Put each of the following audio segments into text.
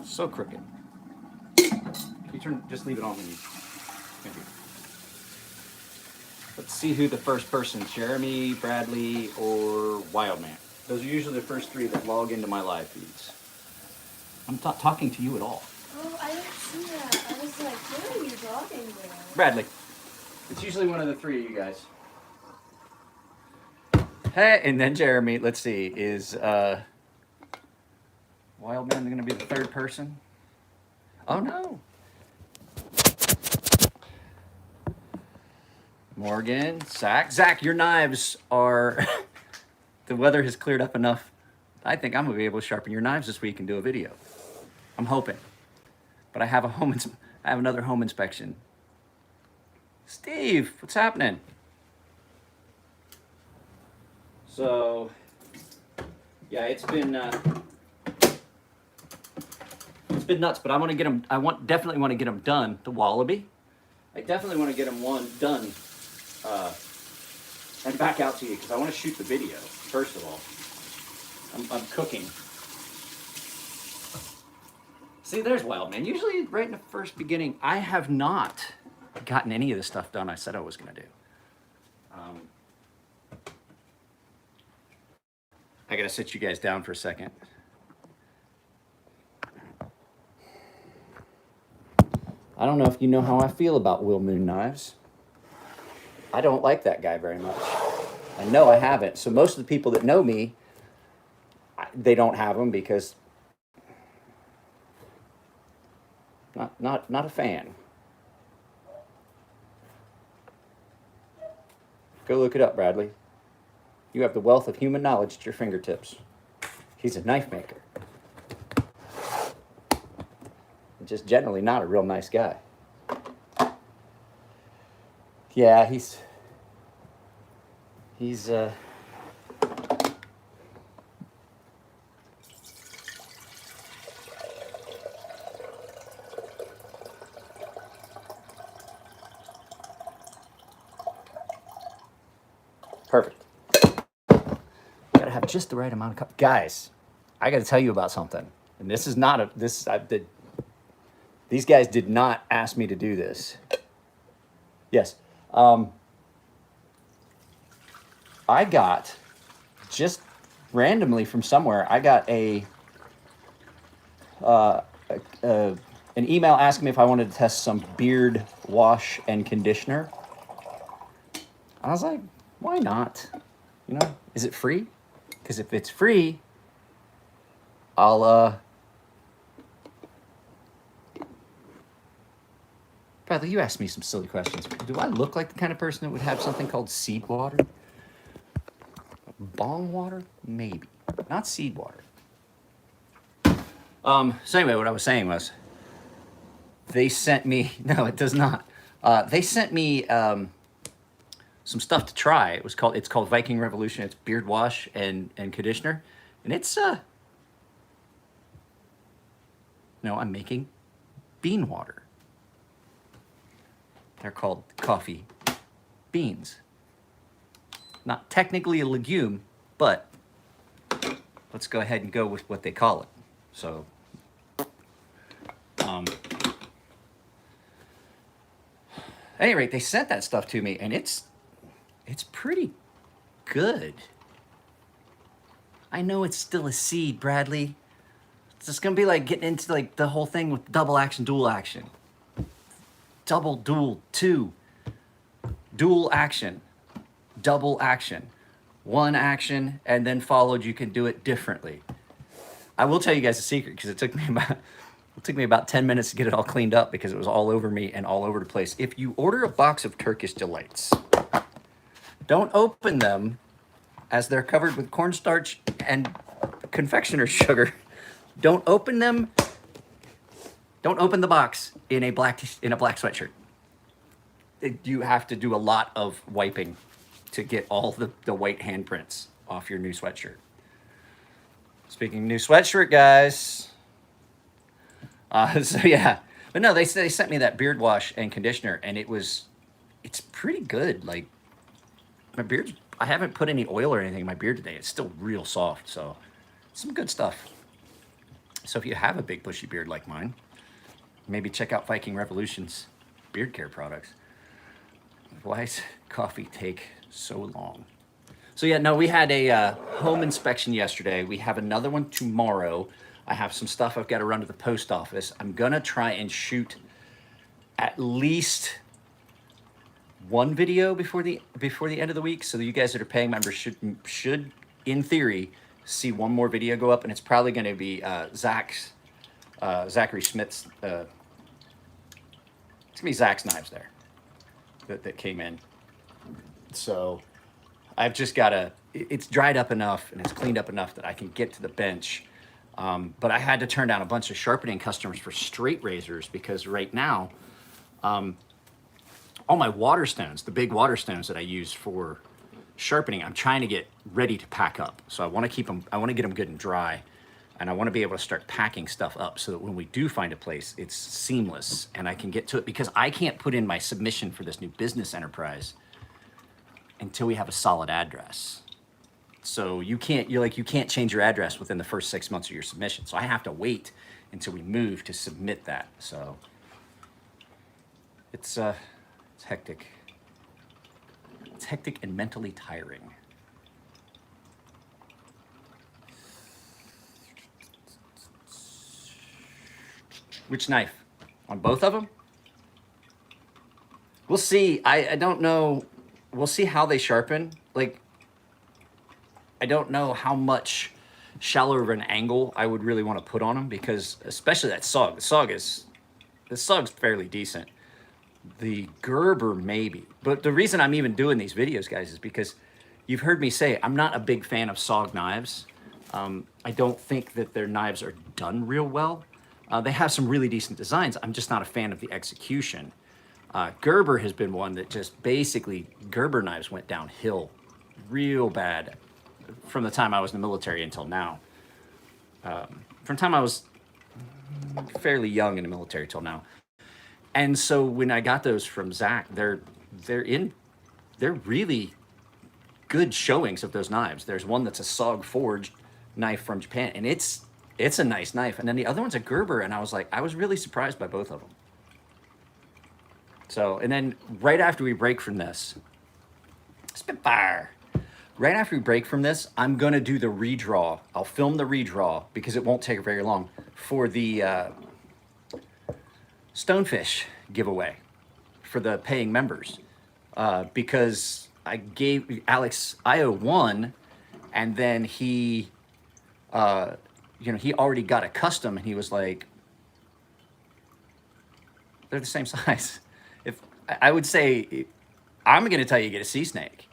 So crooked. You just leave it on when you. Thank you. Let's see who the first person, Jeremy, Bradley, or Wildman. Those are usually the first three that log into my live feeds. I'm not talking to you at all. Oh, I didn't see that. I was like, who are you talking to? Bradley. It's usually one of the three of you guys. Hey, and then Jeremy, let's see, is Wildman going to be the third person? Oh no. Morgan, Zach. Zach, your knives are, the weather has cleared up enough. I think I'm going to be able to sharpen your knives this week and do a video. I'm hoping. But I have another home inspection. Steve, what's happening? So, yeah, it's been nuts, but I want to get them. Definitely want to get them done. The Wallaby, I definitely want to get them done, and back out to you because I want to shoot the video first of all. I'm cooking. See, there's Wildman. Usually, right in the first beginning, I have not gotten any of the stuff done I said I was going to do. I gotta sit you guys down for a second. I don't know if you know how I feel about Will Moon knives. I don't like that guy very much. I know I haven't. So most of the people that know me, they don't have them because not a fan. Go look it up, Bradley. You have the wealth of human knowledge at your fingertips. He's a knife maker. Just generally not a real nice guy. Yeah, he's perfect. Gotta have just the right amount of guys. I gotta tell you about something, and this is not these guys did not ask me to do this. Yes. I got, just randomly from somewhere, I got an email asking me if I wanted to test some beard wash and conditioner. I was like, why not? You know, is it free? Because if it's free, I'll, Bradley, you asked me some silly questions. Do I look like the kind of person that would have something called seed water? Bong water? Maybe. Not seed water. So anyway, what I was saying was, they sent me, no, it does not. They sent me some stuff to try. It's called Viking Revolution. It's beard wash and conditioner. And it's, I'm making bean water. They're called coffee beans. Not technically a legume, but let's go ahead and go with what they call it. So, at any rate, they sent that stuff to me, and it's pretty good. I know it's still a seed, Bradley. It's just gonna be like getting into like the whole thing with double action, dual action. Double, dual, two. Dual action. Double action. One action, and then followed, you can do it differently. I will tell you guys a secret, because it took me about 10 minutes to get it all cleaned up because it was all over me and all over the place. If you order a box of Turkish Delights, don't open them as they're covered with cornstarch and confectioner's sugar. Don't open them. Don't open the box in a black sweatshirt. You have to do a lot of wiping to get all the white handprints off your new sweatshirt. Speaking of new sweatshirt, guys. So yeah, but no, they sent me that beard wash and conditioner, and it's pretty good. Like my beard, I haven't put any oil or anything in my beard today. It's still real soft, so Some good stuff. So if you have a big bushy beard like mine, maybe check out Viking Revolution's beard care products. Why does coffee take so long? So yeah, no, we had a home inspection yesterday. We have another one tomorrow. I have some stuff I've got to run to the post office. I'm gonna try and shoot at least one video before the end of the week, so that you guys that are paying members should in theory see one more video go up, and it's probably going to be Zachary Smith's. It's gonna be Zach's knives there that came in. So I've just got to. It's dried up enough and it's cleaned up enough that I can get to the bench. But I had to turn down a bunch of sharpening customers for straight razors because right now, all my water stones, the big water stones that I use for sharpening, I'm trying to get ready to pack up. So I want to keep them, I want to get them good and dry, and I want to be able to start packing stuff up so that when we do find a place, it's seamless and I can get to it, because I can't put in my submission for this new business enterprise until we have a solid address. So you can't change your address within the first 6 months of your submission. So I have to wait until we move to submit that. So it's hectic. It's hectic and mentally tiring. Which knife? On both of them? We'll see. I don't know. We'll see how they sharpen. Like, I don't know how much shallower of an angle I would really want to put on them, because especially that SOG. The SOG's fairly decent. The Gerber maybe. But the reason I'm even doing these videos, guys, is because you've heard me say I'm not a big fan of SOG knives. I don't think that their knives are done real well. They have some really decent designs. I'm just not a fan of the execution. Gerber has been one that just basically, Gerber knives went downhill real bad from the time I was in the military until now. From the time I was fairly young in the military till now. And so when I got those from Zach, they're really good showings of those knives. There's one that's a SOG forged knife from Japan, and it's a nice knife. And then the other one's a Gerber, and I was really surprised by both of them. So, and then right after we break from this, Spitfire. Right after we break from this, I'm gonna do the redraw. I'll film the redraw because it won't take very long for the Stonefish giveaway for the paying members, because I gave Alex IO one, and then he, he already got a custom, and he was like, they're the same size. If I would say, I'm going to tell you get a sea snake.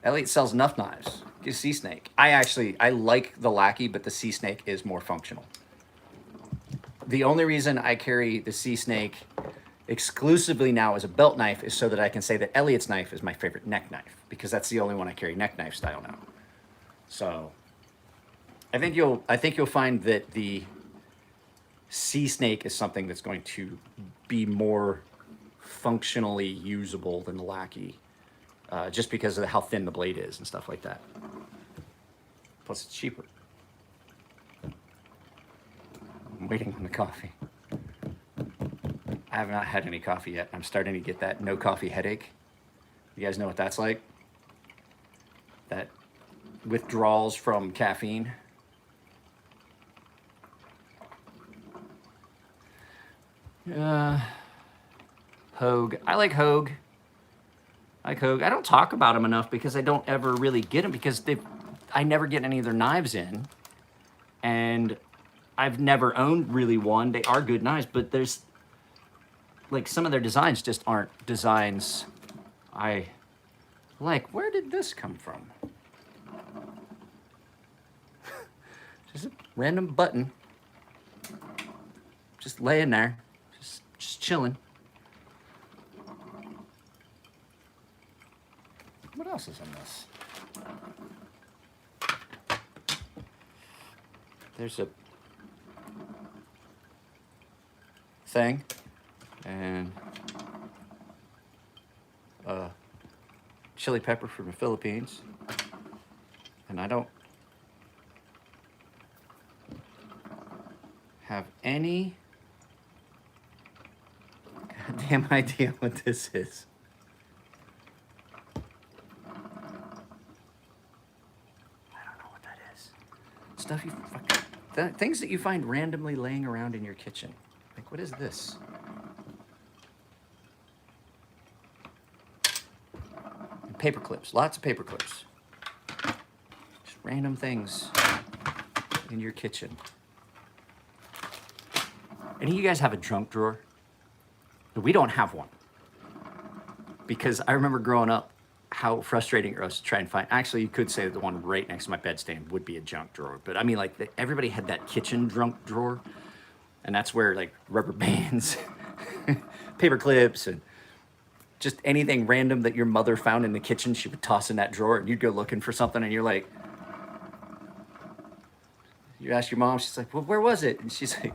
Elliot sells enough knives. Get a sea snake. I like the Lackey, but the sea snake is more functional. The only reason I carry the sea snake exclusively now as a belt knife is so that I can say that Elliot's knife is my favorite neck knife, because that's the only one I carry neck knife style now. So I think you'll find that the sea snake is something that's going to be more functionally usable than the Lackey, just because of how thin the blade is and stuff like that. Plus it's cheaper. I'm waiting on the coffee. I have not had any coffee yet. I'm starting to get that no coffee headache. You guys know what that's like? That withdrawals from caffeine. Hogue. I like Hogue. I don't talk about them enough because I don't ever really get them, because I never get any of their knives in. And I've never owned really one. They are good knives, but there's like some of their designs just aren't designs I like. Where did this come from? Just a random button. Just laying there. Just chilling. What else is in this? There's a thing and chili pepper from the Philippines, and I don't have any goddamn idea what this is. I don't know what that is. Stuff you fucking, things that you find randomly laying around in your kitchen. Like, what is this? Paper clips, lots of paper clips. Just random things in your kitchen. Any of you guys have a junk drawer? We don't have one. Because I remember growing up how frustrating it was to try and find. Actually, you could say that the one right next to my bedstand would be a junk drawer. But I mean, like, everybody had that kitchen junk drawer. And that's where, like, rubber bands, paper clips, and just anything random that your mother found in the kitchen, she would toss in that drawer, and you'd go looking for something, and you're like, you ask your mom, she's like, well, where was it? And she's like,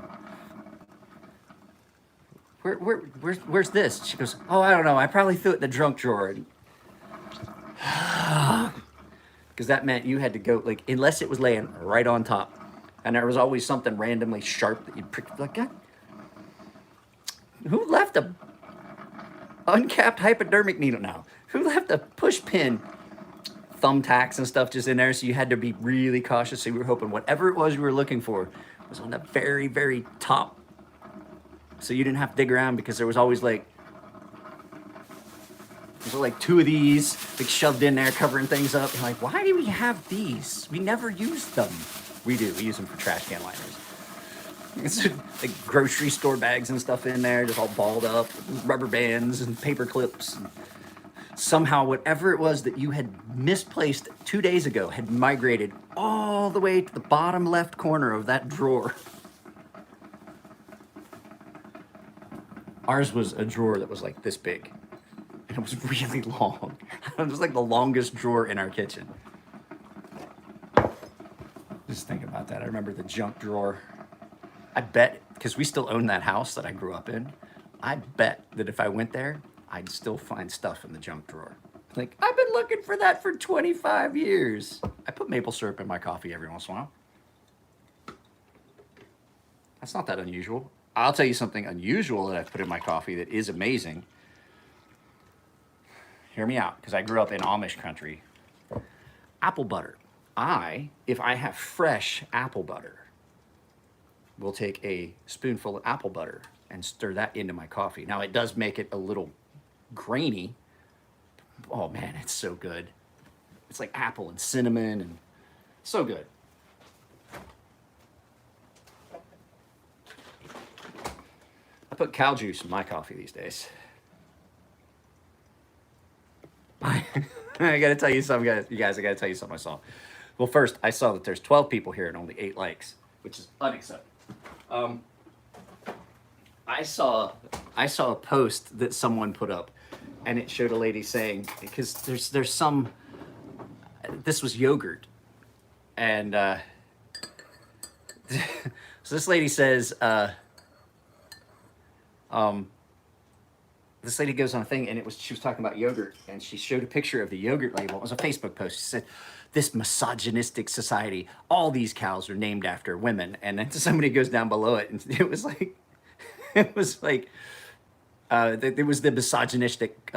where's this? She goes, oh, I don't know. I probably threw it in the junk drawer. Because that meant you had to go, like, unless it was laying right on top. And there was always something randomly sharp that you'd prick, like, God, who left a uncapped hypodermic needle now? Who left a push pin, thumbtacks and stuff just in there? So you had to be really cautious. So you were hoping whatever it was you were looking for was on the very, very top. So you didn't have to dig around, because there was always like two of these like shoved in there covering things up. You're like, why do we have these? We never use them. We do. We use them for trash can liners. It's like grocery store bags and stuff in there, just all balled up, rubber bands and paper clips. And somehow, whatever it was that you had misplaced 2 days ago had migrated all the way to the bottom left corner of that drawer. Ours was a drawer that was like this big, and it was really long. It was like the longest drawer in our kitchen. Just think about that. I remember the junk drawer. I bet, because we still own that house that I grew up in, I bet that if I went there, I'd still find stuff in the junk drawer. Like, I've been looking for that for 25 years. I put maple syrup in my coffee every once in a while. That's not that unusual. I'll tell you something unusual that I've put in my coffee that is amazing. Hear me out, because I grew up in Amish country. Apple butter. If I have fresh apple butter, will take a spoonful of apple butter and stir that into my coffee. Now, it does make it a little grainy. Oh man, it's so good. It's like apple and cinnamon, and so good. I put cow juice in my coffee these days. I gotta tell you something, you guys. I gotta tell you something I saw. Well, first, I saw that there's 12 people here and only 8 likes, which is unacceptable. I saw a post that someone put up, and it showed a lady saying, because there's some, this was yogurt, and so this lady says, this lady goes on a thing, and she was talking about yogurt, and she showed a picture of the yogurt label. It was a Facebook post. She said, this misogynistic society, all these cows are named after women. And then somebody goes down below it, and it was like, there was the misogynistic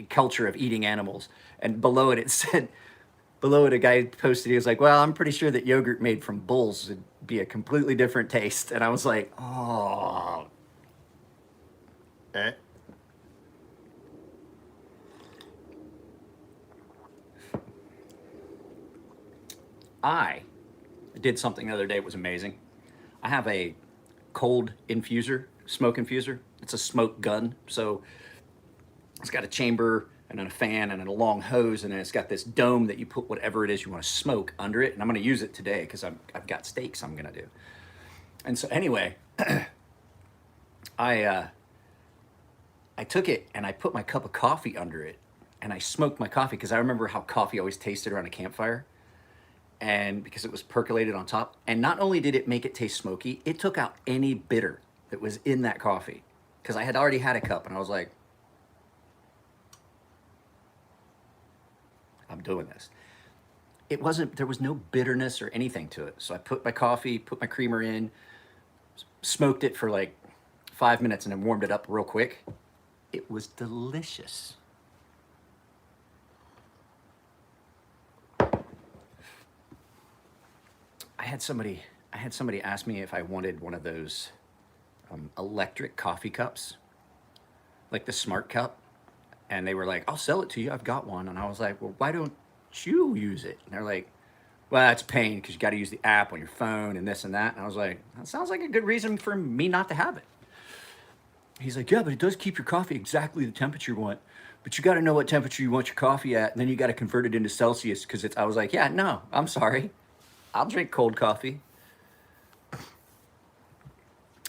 culture of eating animals. And below it said, a guy posted, he was like, well, I'm pretty sure that yogurt made from bulls would be a completely different taste. And I was like, oh. I did something the other day that was amazing. I have a cold infuser, smoke infuser. It's a smoke gun. So it's got a chamber and then a fan and then a long hose, and then it's got this dome that you put whatever it is you want to smoke under it. And I'm going to use it today because I've got steaks I'm going to do. And so anyway, I took it and I put my cup of coffee under it, and I smoked my coffee, because I remember how coffee always tasted around a campfire. And because it was percolated on top. And not only did it make it taste smoky, it took out any bitter that was in that coffee. Because I had already had a cup, and I was like, I'm doing this. There was no bitterness or anything to it. So I put my coffee, put my creamer in, Smoked it for like 5 minutes and then warmed it up real quick. It was delicious. I had somebody ask me if I wanted one of those electric coffee cups, like the smart cup. And they were like, I'll sell it to you. I've got one. And I was like, well, why don't you use it? And they're like, well, that's a pain because you got to use the app on your phone and this and that. And I was like, that sounds like a good reason for me not to have it. He's like, yeah, but it does keep your coffee exactly the temperature you want. But you got to know what temperature you want your coffee at. And then you got to convert it into Celsius because I was like, yeah, no, I'm sorry. I'll drink cold coffee.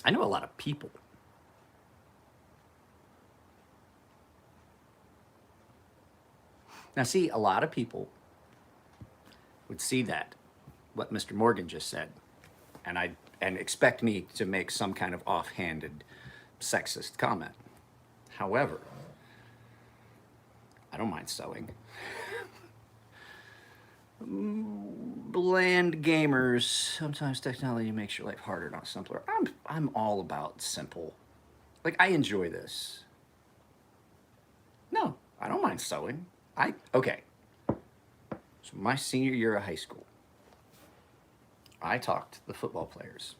I know a lot of people. Now, see, a lot of people would see that, what Mr. Morgan just said, and expect me to make some kind of offhanded sexist comment. However, I don't mind sewing. Bland gamers, sometimes technology makes your life harder, not simpler. I'm all about simple. Like, I enjoy this. No, I don't mind sewing. Okay. So my senior year of high school, I talked to the football players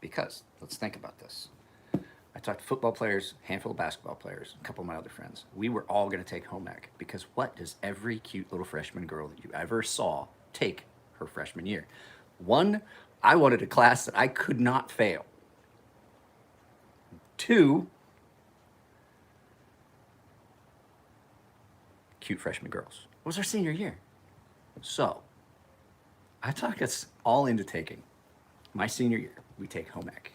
because, let's think about this. I talked to football players, a handful of basketball players, a couple of my other friends. We were all going to take home ec because what does every cute little freshman girl that you ever saw take her freshman year? One, I wanted a class that I could not fail. Two, cute freshman girls. It was our senior year. So, I talked us all into taking my senior year. We take home ec.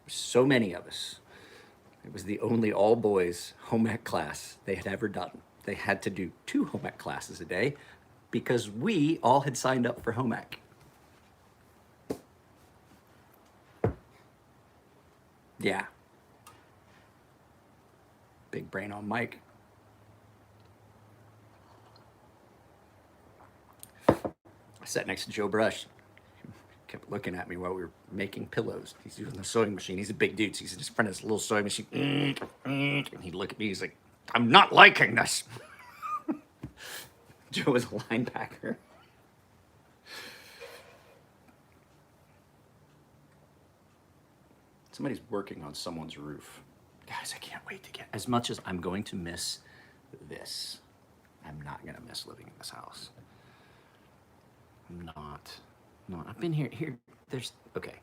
So many of us. It was the only all boys home ec class they had ever done. They had to do 2 home ec classes a day because we all had signed up for home ec. Yeah. Big brain on Mike. I sat next to Joe Brush. He kept looking at me while we were making pillows. He's using the sewing machine. He's a big dude, so he's just in front of this little sewing machine. And he'd look at me, he's like, I'm not liking this. Joe was a linebacker. Somebody's working on someone's roof. Guys, I can't wait to get, as much as I'm going to miss this, I'm not gonna miss living in this house. I'm not. No, I've been here, okay.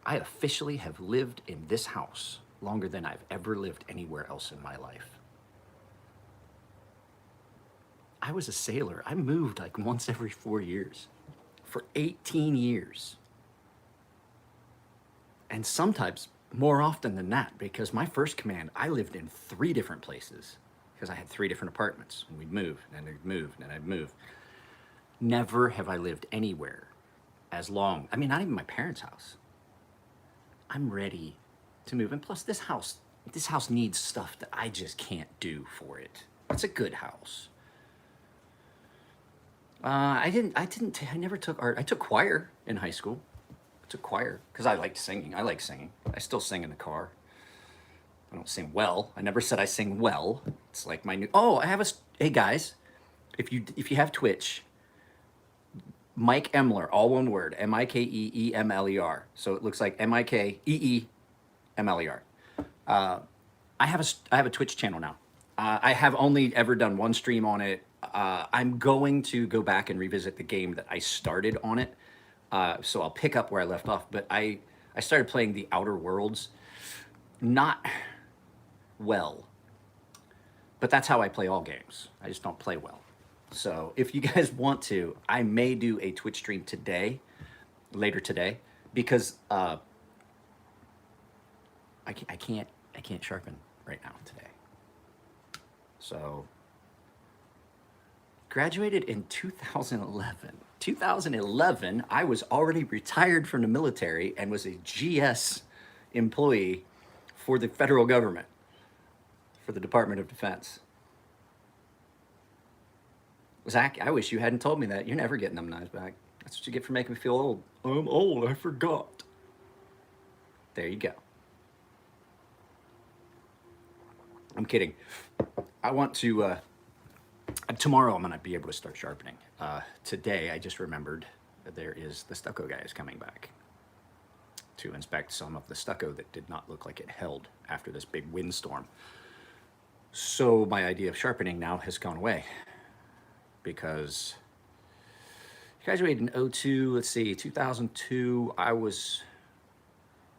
I officially have lived in this house longer than I've ever lived anywhere else in my life. I was a sailor. I moved like once every 4 years for 18 years. And sometimes more often than that, because my first command, I lived in 3 different places because I had 3 different apartments, and we'd move, and then I'd move, and then I'd move. Never have I lived anywhere as long. I mean, not even my parents' house. I'm ready to move. And plus, this house needs stuff that I just can't do for it. It's a good house. I never took art. I took choir in high school. I took choir because I liked singing. I like singing. I still sing in the car. I don't sing well. I never said I sing well. It's like my new, hey guys, if you have Twitch, Mike Emler, all one word, Mikeemler. So it looks like Mikeeemler. I have a Twitch channel now. I have only ever done 1 stream on it. I'm going to go back and revisit the game that I started on it. So I'll pick up where I left off. But I started playing the Outer Worlds, not well. But that's how I play all games. I just don't play well. So if you guys want to, I may do a Twitch stream later today, because I can't sharpen right now today. So graduated in 2011. 2011, I was already retired from the military and was a GS employee for the federal government, for the Department of Defense. Zach, I wish you hadn't told me that. You're never getting them knives back. That's what you get for making me feel old. I'm old, I forgot. There you go. I'm kidding. I want to, tomorrow I'm going to be able to start sharpening. Today I just remembered that there is the stucco guy is coming back to inspect some of the stucco that did not look like it held after this big windstorm. So my idea of sharpening now has gone away because I graduated in 02, let's see, 2002. I was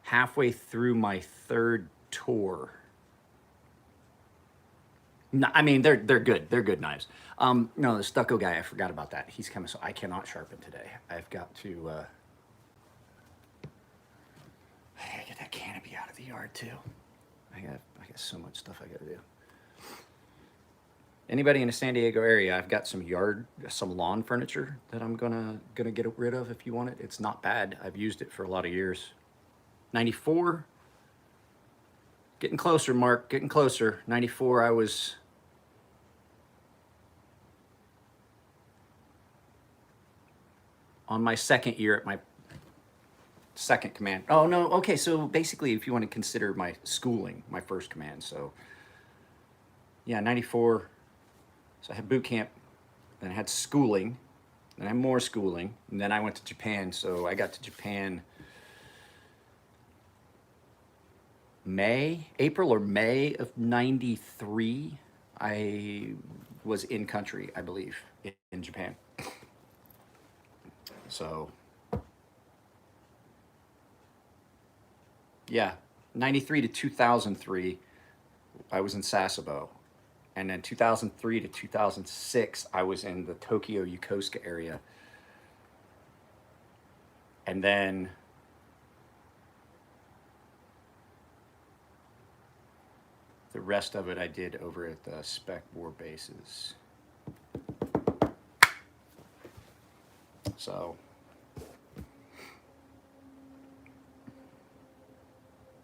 halfway through my third tour. No, I mean, they're good. They're good knives. No, the stucco guy, I forgot about that. He's coming, so I cannot sharpen today. I've got to I gotta get that canopy out of the yard too. I got so much stuff I gotta do. Anybody in the San Diego area, I've got some lawn furniture that I'm gonna get rid of if you want it. It's not bad. I've used it for a lot of years. 94. Getting closer, Mark, getting closer. 94, I was on my second year at my second command. Oh, no, okay, so basically if you want to consider my schooling, my first command, so yeah, 94, so I had boot camp, then I had schooling, then I had more schooling, and then I went to Japan, so I got to Japan April or May of 93, I was in country, I believe, in Japan. So, yeah, 93 to 2003, I was in Sasebo. And then 2003 to 2006, I was in the Tokyo Yokosuka area. And then the rest of it I did over at the Spec War bases. So,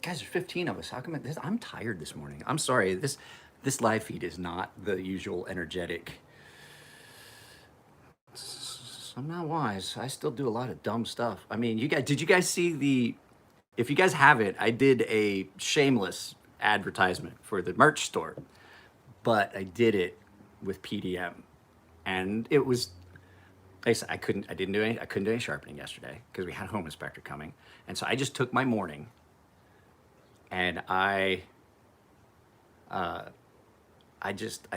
guys, there's 15 of us. How come I'm tired this morning? I'm sorry. This live feed is not the usual energetic. I'm not wise. I still do a lot of dumb stuff. I mean, did you guys see if you guys haven't, I did a shameless advertisement for the merch store, but I did it with PDM, and it was, I couldn't do any sharpening yesterday because we had a home inspector coming, and so I just took my morning and I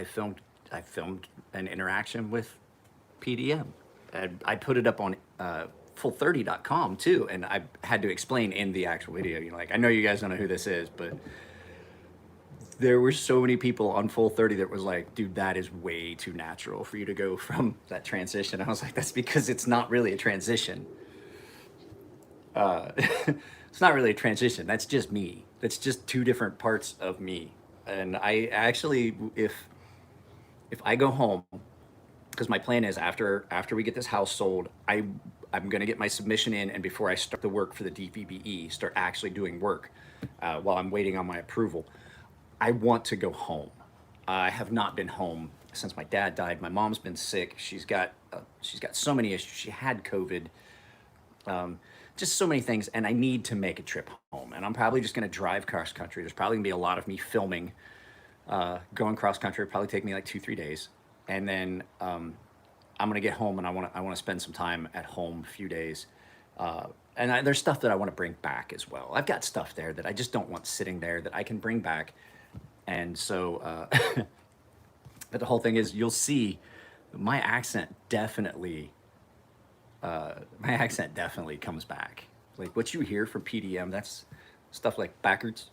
filmed an interaction with PDM, and I put it up on full30.com too, and I had to explain in the actual video, like, I know you guys don't know who this is, but there were so many people on Full 30 that was like, dude, that is way too natural for you to go from that transition. I was like, that's because it's not really a transition. It's not really a transition. That's just me. That's just two different parts of me. And I actually, if I go home, because my plan is after we get this house sold, I'm going to get my submission in, and before I start the work for the DVBE, start actually doing work while I'm waiting on my approval, I want to go home. I have not been home since my dad died. My mom's been sick. She's got so many issues. She had COVID, just so many things, and I need to make a trip home. And I'm probably just going to drive cross country. There's probably going to be a lot of me filming, going cross country. It'll probably take me like 2-3 days, and then I'm going to get home, and I want to spend some time at home, a few days. And there's stuff that I want to bring back as well. I've got stuff there that I just don't want sitting there that I can bring back. And so, but the whole thing is, you'll see my accent definitely comes back. Like what you hear from PDM, that's stuff like backwards.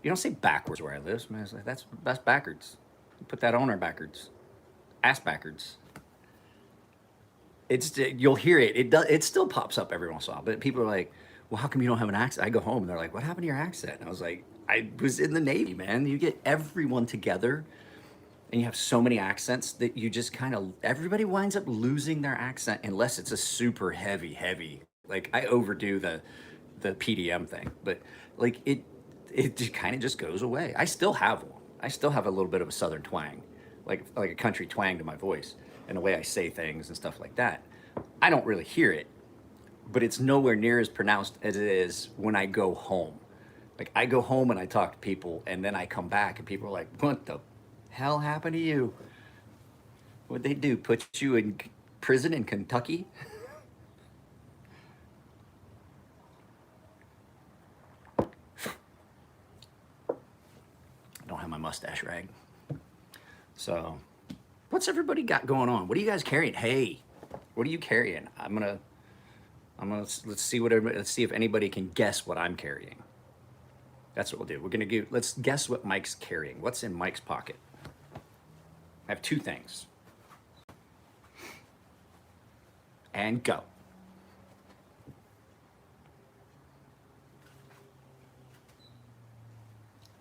You don't say backwards where I live, man. It's like, that's backwards. Put that on or backwards. Ass backwards. You'll hear it. It still pops up every once in a while. But people are like, well, how come you don't have an accent? I go home and they're like, what happened to your accent? And I was like, I was in the Navy, man. You get everyone together and you have so many accents that you just everybody winds up losing their accent unless it's a super heavy. Like I overdo the PDM thing, but like it just kind of just goes away. I still have one. I still have a little bit of a Southern twang, like a country twang to my voice and the way I say things and stuff like that. I don't really hear it, but it's nowhere near as pronounced as it is when I go home. Like I go home and I talk to people, and then I come back and people are like, "What the hell happened to you? What'd they do? Put you in prison in Kentucky?" I don't have my mustache rag. So, what's everybody got going on? What are you guys carrying? Hey, what are you carrying? Let's see if anybody can guess what I'm carrying. That's what we'll do. Let's guess what Mike's carrying. What's in Mike's pocket? I have two things. And go.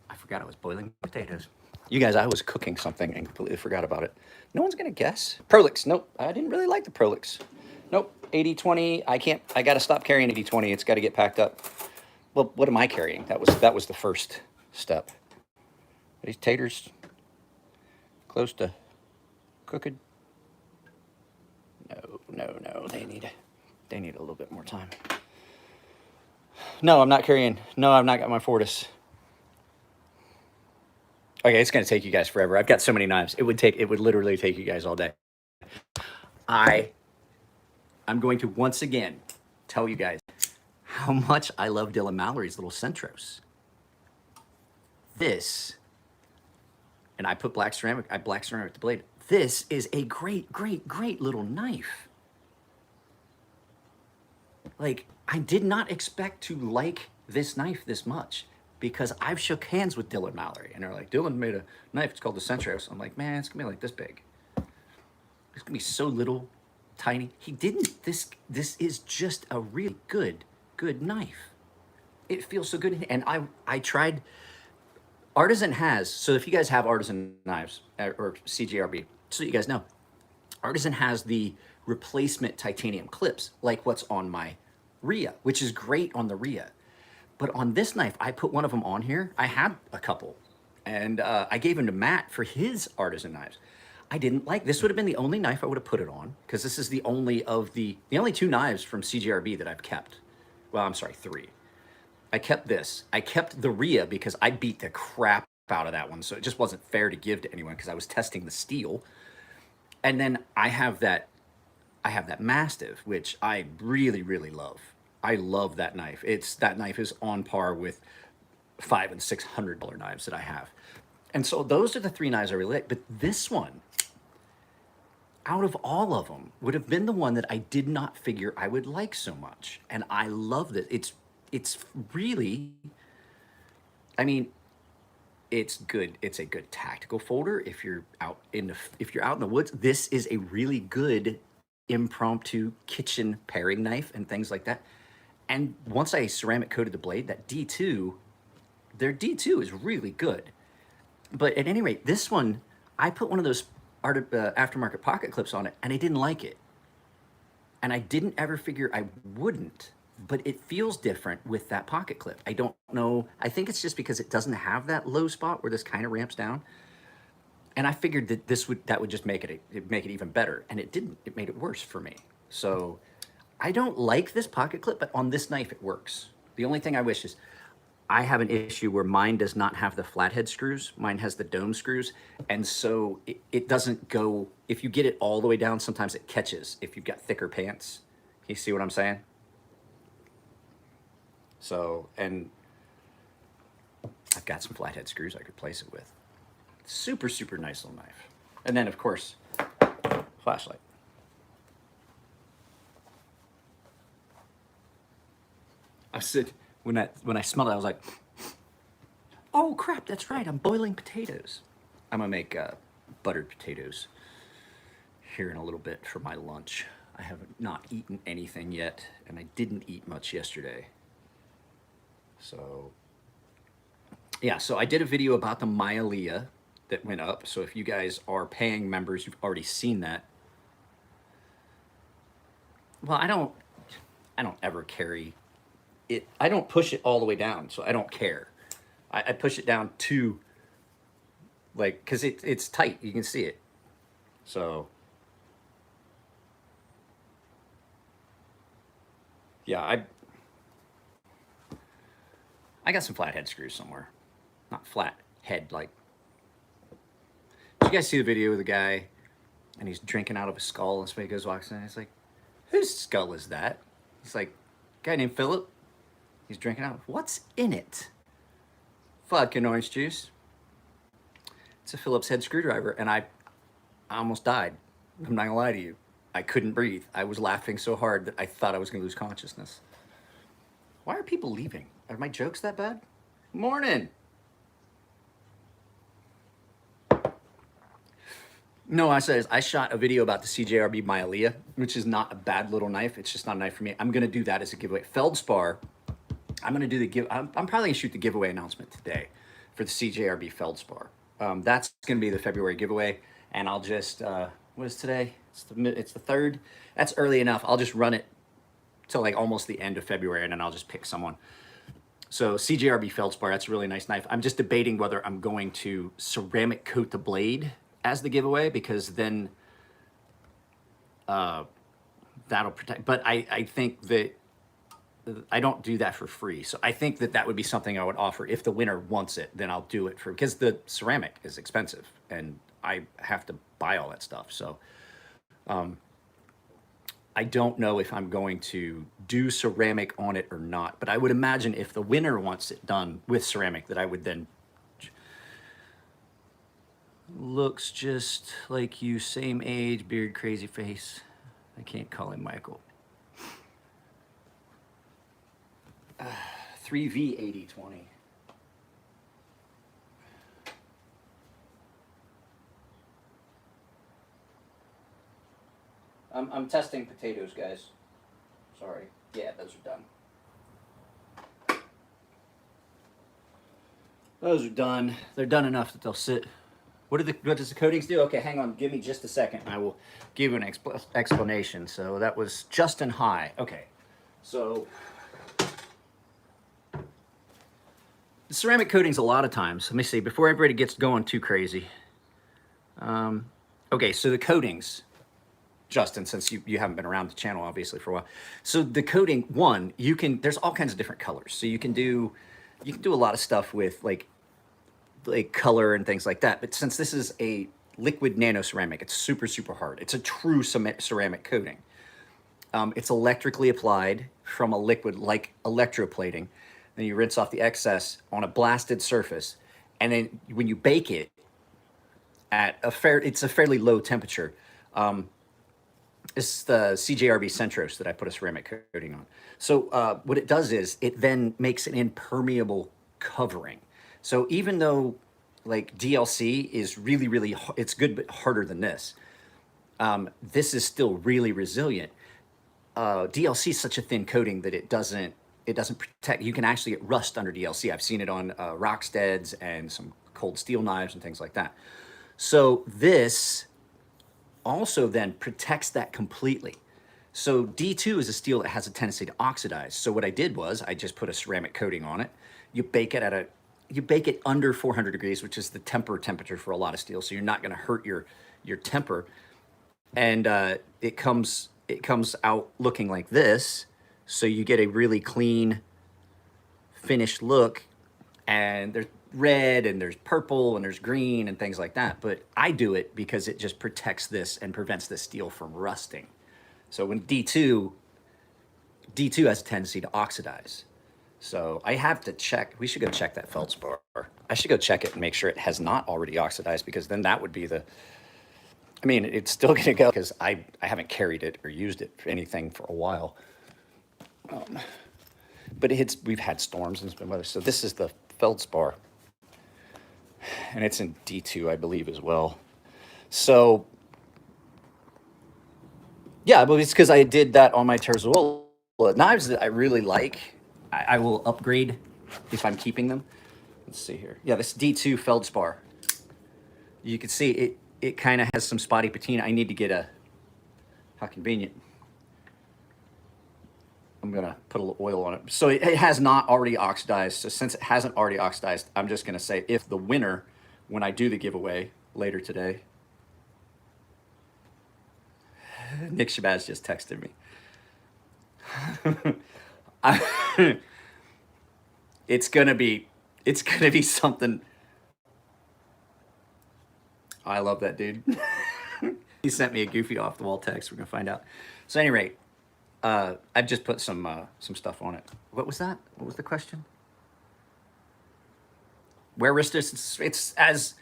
I forgot I was boiling potatoes. You guys, I was cooking something and completely forgot about it. No one's gonna guess. Prolix, nope. I didn't really like the Prolix. Nope, 80-20, I gotta stop carrying 80-20. It's gotta get packed up. Well, what am I carrying? That was the first step. Are these taters close to cooked? No, they need a little bit more time. No, I'm not got my Fortis. Okay, it's gonna take you guys forever. I've got so many knives. It would literally take you guys all day. I'm going to once again tell you guys how much I love Dylan Mallory's little Centros. This, and I put black ceramic the blade. This is a great little knife. Like, I did not expect to like this knife this much because I've shook hands with Dylan Mallory and they're like, Dylan made a knife, it's called the Centros. I'm like, man, it's gonna be like this big. It's gonna be so little, tiny. He didn't. This is just a really good knife. It feels so good. And I tried, Artisan has, so if you guys have Artisan knives or CGRB, so you guys know, Artisan has the replacement titanium clips, like what's on my Rhea, which is great on the Rhea. But on this knife, I put one of them on here. I had a couple, and I gave them to Matt for his Artisan knives. I didn't like, this would have been the only knife I would have put it on, because this is the only two knives from CGRB that I've kept. Well, I'm sorry, 3. I kept this. I kept the Rhea because I beat the crap out of that one, so it just wasn't fair to give to anyone because I was testing the steel. And then I have that Mastiff, which I really love. I love that knife. That knife is on par with $500 and $600 knives that I have. And so those are the 3 knives I really like. But this one, out of all of them, would have been the one that I did not figure I would like so much. And I love this. It's really, I mean, it's good. It's a good tactical folder if you're out in the woods. This is a really good impromptu kitchen paring knife and things like that. And once I ceramic coated the blade, that D2, their D2 is really good. But at any rate, this one, I put one of those aftermarket pocket clips on it, and I didn't like it. And I didn't ever figure I wouldn't, but it feels different with that pocket clip. I don't know. I think it's just because it doesn't have that low spot where this kind of ramps down. And I figured that that would just make it even better, and it didn't. It made it worse for me. So I don't like this pocket clip, but on this knife it works. The only thing I wish is I have an issue where mine does not have the flathead screws. Mine has the dome screws, and so it doesn't go. If you get it all the way down, sometimes it catches if you've got thicker pants. You see what I'm saying? So, and I've got some flathead screws I could place it with. Super nice little knife. And then, of course, flashlight. I said, when I smelled it, I was like, oh crap, that's right, I'm boiling potatoes. I'm gonna make buttered potatoes here in a little bit for my lunch. I have not eaten anything yet, and I didn't eat much yesterday. So, yeah, so I did a video about the Maialea that went up. So if you guys are paying members, you've already seen that. Well, I don't ever carry it. I don't push it all the way down, so I don't care. I push it down to, like, because it's tight. You can see it. So Yeah, I got some flathead screws somewhere. Not flat head, like. Did you guys see the video of the guy and he's drinking out of a skull and somebody goes walks in and he's like, whose skull is that? He's like, guy named Philip. He's drinking out. What's in it? Vodka and orange juice. It's a Phillips head screwdriver, and I almost died. I'm not gonna lie to you. I couldn't breathe. I was laughing so hard that I thought I was gonna lose consciousness. Why are people leaving? Are my jokes that bad? Morning. No, I shot a video about the CJRB Myalia, which is not a bad little knife. It's just not a knife for me. I'm gonna do that as a giveaway. Feldspar. I'm gonna do I'm probably gonna shoot the giveaway announcement today for the CJRB Feldspar. That's gonna be the February giveaway, and I'll just what is today? It's the 3rd. That's early enough. I'll just run it till like almost the end of February, and then I'll just pick someone. So CJRB Feldspar, that's a really nice knife. I'm just debating whether I'm going to ceramic coat the blade as the giveaway, because then that'll protect. But I think that I don't do that for free. So I think that that would be something I would offer. If the winner wants it, then I'll do it for, because the ceramic is expensive and I have to buy all that stuff. So I don't know if I'm going to do ceramic on it or not, but I would imagine if the winner wants it done with ceramic, that I would then. Looks just like you, same age, beard, crazy face. I can't call him Michael. 3V8020. I'm testing potatoes, guys. Sorry. Yeah, those are done. Those are done. They're done enough that they'll sit. What does the coatings do? Okay, hang on. Give me just a second. I will give you an explanation. So that was Justin High. Okay. So the ceramic coatings, a lot of times, let me see, before everybody gets going too crazy. Okay, so the coatings, Justin, since you haven't been around the channel, obviously, for a while. So the coating, one, there's all kinds of different colors. So you can do a lot of stuff with like color and things like that. But since this is a liquid nano ceramic, it's super, super hard. It's a true ceramic coating. It's electrically applied from a liquid like electroplating. Then you rinse off the excess on a blasted surface. And then when you bake it at it's a fairly low temperature. It's the CJRB Centros that I put a ceramic coating on. So what it does is it then makes an impermeable covering. So even though like DLC is really, really, it's good but harder than this, this is still really resilient. DLC is such a thin coating that it doesn't protect. You can actually get rust under DLC. I've seen it on Rocksteads and some cold steel knives and things like that. So this also then protects that completely. So D2 is a steel that has a tendency to oxidize. So what I did was I just put a ceramic coating on it. You bake it under 400 degrees, which is the temperature for a lot of steel. So you're not going to hurt your temper. And it comes out looking like this. So you get a really clean finished look, and there's red and there's purple and there's green and things like that. But I do it because it just protects this and prevents the steel from rusting. So when D2 has a tendency to oxidize. So I have to check. We should go check that Feldspar. I should go check it and make sure it has not already oxidized, because then that would be I mean, it's still going to go, because I haven't carried it or used it for anything for a while. But we've had storms and some weather. So this is the Feldspar. And it's in D2, I believe, as well. So, yeah, but it's because I did that on my Terzola knives that I really like. I will upgrade if I'm keeping them. Let's see here. Yeah, this D2 Feldspar. You can see it kind of has some spotty patina. I need to get how convenient. I'm going to put a little oil on it. So it has not already oxidized. So since it hasn't already oxidized, I'm just going to say, if the winner, when I do the giveaway later today, Nick Shabazz just texted me. I, it's gonna be something. I love that dude. He sent me a goofy off the wall text. We're gonna find out. So, at any rate, I've just put some stuff on it. What was that? What was the question? Wear resistance. It's as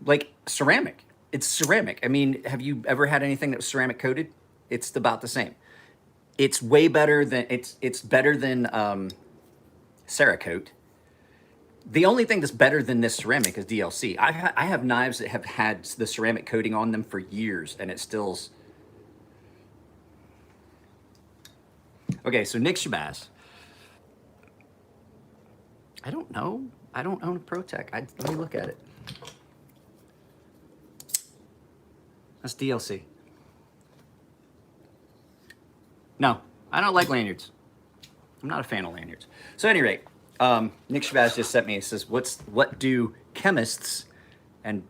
like ceramic. It's ceramic. I mean, have you ever had anything that was ceramic coated? It's about the same. It's way better than it's better than Cerakote. The only thing that's better than this ceramic is DLC. I have knives that have had the ceramic coating on them for years, and it still's. Okay, so Nick Shabazz. I don't know. I don't own a ProTech. Let me look at it. That's DLC. No, I don't like lanyards. I'm not a fan of lanyards. So at any rate, Nick Shabazz just sent me. He says, "What do chemists and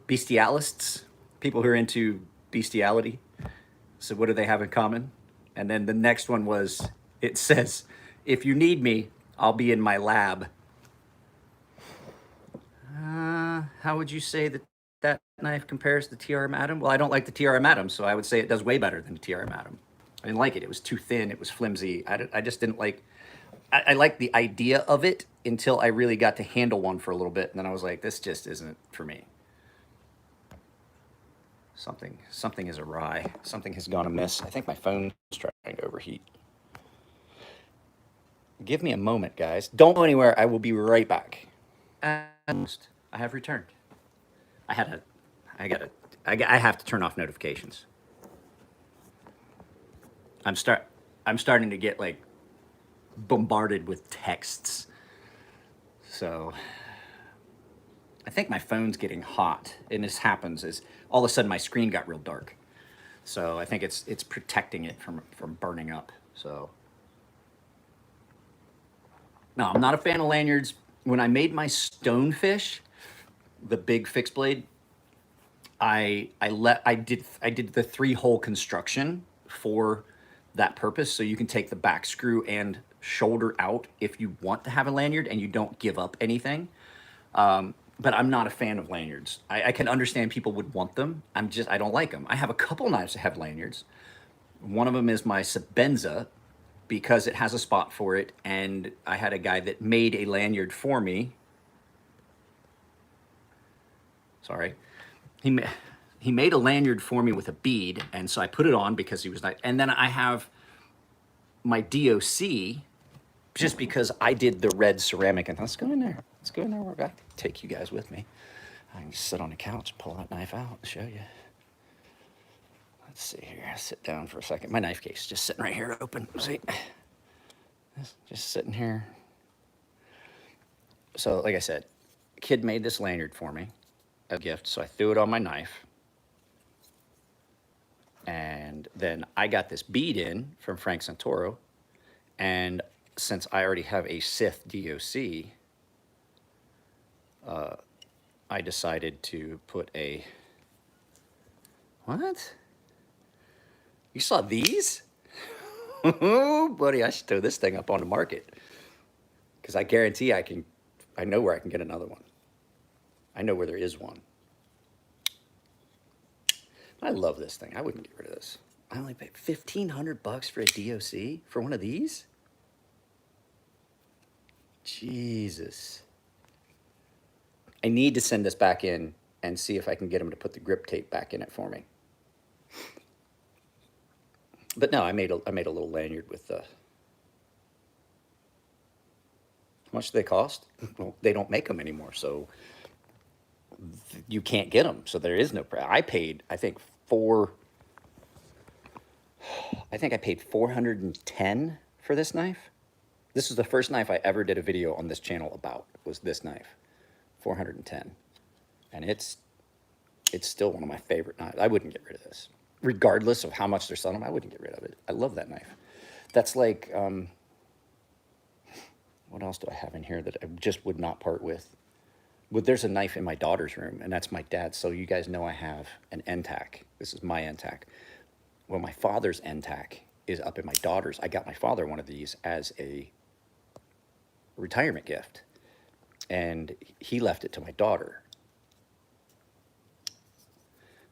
bestialists, people who are into bestiality, so what do they have in common?" And then the next one was, it says, "If you need me, I'll be in my lab." How would you say that knife compares to the TRM Atom? Well, I don't like the TRM Atom, so I would say it does way better than the TRM Atom. I didn't like it. It was too thin. It was flimsy. I just didn't like. I liked the idea of it until I really got to handle one for a little bit, and then I was like, this just isn't for me. Something is awry. Something has gone amiss. I think my phone's trying to overheat. Give me a moment, guys. Don't go anywhere. I will be right back. I have returned. I have to turn off notifications. I'm starting to get like bombarded with texts. So I think my phone's getting hot, and this happens is all of a sudden my screen got real dark. So I think it's protecting it from burning up. So no, I'm not a fan of lanyards. When I made my stonefish, the big fixed blade, I did the 3-hole construction for that purpose, so you can take the back screw and shoulder out if you want to have a lanyard and you don't give up anything. But I'm not a fan of lanyards. I can understand people would want them. I don't like them. I have a couple knives that have lanyards. One of them is my Sebenza because it has a spot for it, and I had a guy that made a lanyard for me. Sorry. He made a lanyard for me with a bead, and so I put it on because he was nice. And then I have my DOC, just because I did the red ceramic. And let's go in there. Let's go in there. We're back. Take you guys with me. I can sit on the couch, pull that knife out, and show you. Let's see here. Sit down for a second. My knife case is just sitting right here open. See? Just sitting here. So, like I said, a kid made this lanyard for me, a gift, so I threw it on my knife. And then I got this bead in from Frank Santoro, and since I already have a Sith DOC, I decided to put a... What? You saw these? Oh, buddy, I should throw this thing up on the market. Because I guarantee I know where I can get another one. I know where there is one. I love this thing. I wouldn't get rid of this. I only paid $1,500 for a DOC for one of these? Jesus. I need to send this back in and see if I can get them to put the grip tape back in it for me. But no, I made a little lanyard with the... How much do they cost? Well, they don't make them anymore, so you can't get them. So there is no price. I paid, I think I paid $410 for this knife. This is the first knife I ever did a video on this channel about, was this knife. $410. And it's still one of my favorite knives. I wouldn't get rid of this. Regardless of how much they're selling them, I wouldn't get rid of it. I love that knife. That's like, what else do I have in here that I just would not part with? Well, there's a knife in my daughter's room, and that's my dad's. So you guys know I have an NTAC. This is my NTAC. Well, my father's NTAC is up in my daughter's. I got my father one of these as a retirement gift, and he left it to my daughter.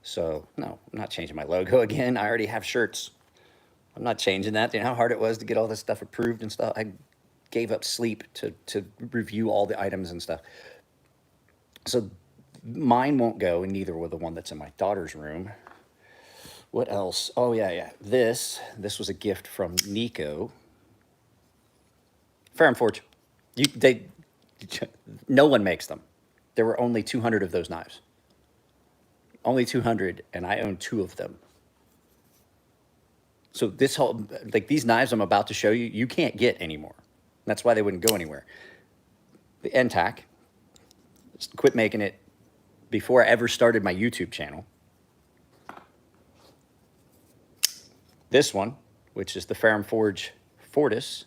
So, no, I'm not changing my logo again. I already have shirts. I'm not changing that. You know how hard it was to get all this stuff approved and stuff? I gave up sleep to review all the items and stuff. So mine won't go, and neither will the one that's in my daughter's room. What else? Oh, yeah. This was a gift from Nico. Ferrum Forge. No one makes them. There were only 200 of those knives. Only 200, and I own 2 of them. So this whole, like these knives I'm about to show you, you can't get anymore. That's why they wouldn't go anywhere. The NTAC, quit making it before I ever started my YouTube channel. This one, which is the Ferrum Forge Fortis,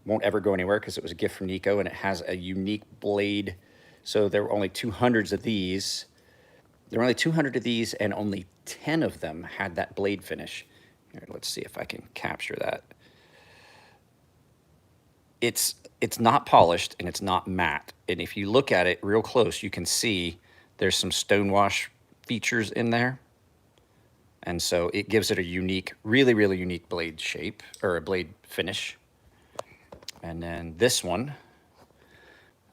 won't ever go anywhere because it was a gift from Nico, and it has a unique blade. So there were only 200s of these. There were only 200 of these, and only 10 of them had that blade finish. Here, let's see if I can capture that. It's not polished, and it's not matte. And if you look at it real close, you can see there's some stonewash features in there. And so it gives it a unique, really, really unique blade shape, or a blade finish. And then this one,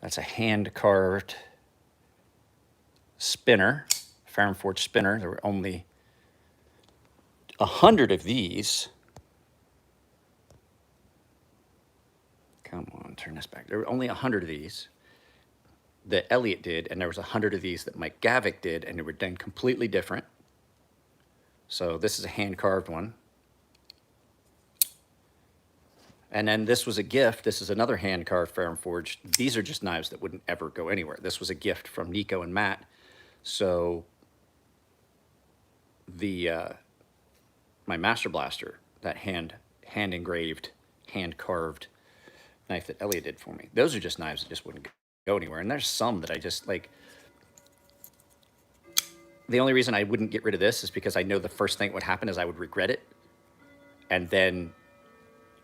that's a hand-carved spinner, Ferrum Forge spinner. There were only 100 of these. Come on, turn this back. There were only 100 of these that Elliot did, and there was 100 of these that Mike Gavick did, and they were done completely different. So this is a hand-carved one. And then this was a gift. This is another hand-carved Ferrum Forge. These are just knives that wouldn't ever go anywhere. This was a gift from Nico and Matt. So the my Master Blaster, that hand-engraved, hand-carved knife that Elliot did for me. Those are just knives that just wouldn't go anywhere. And there's some that I just like. The only reason I wouldn't get rid of this is because I know the first thing that would happen is I would regret it. And then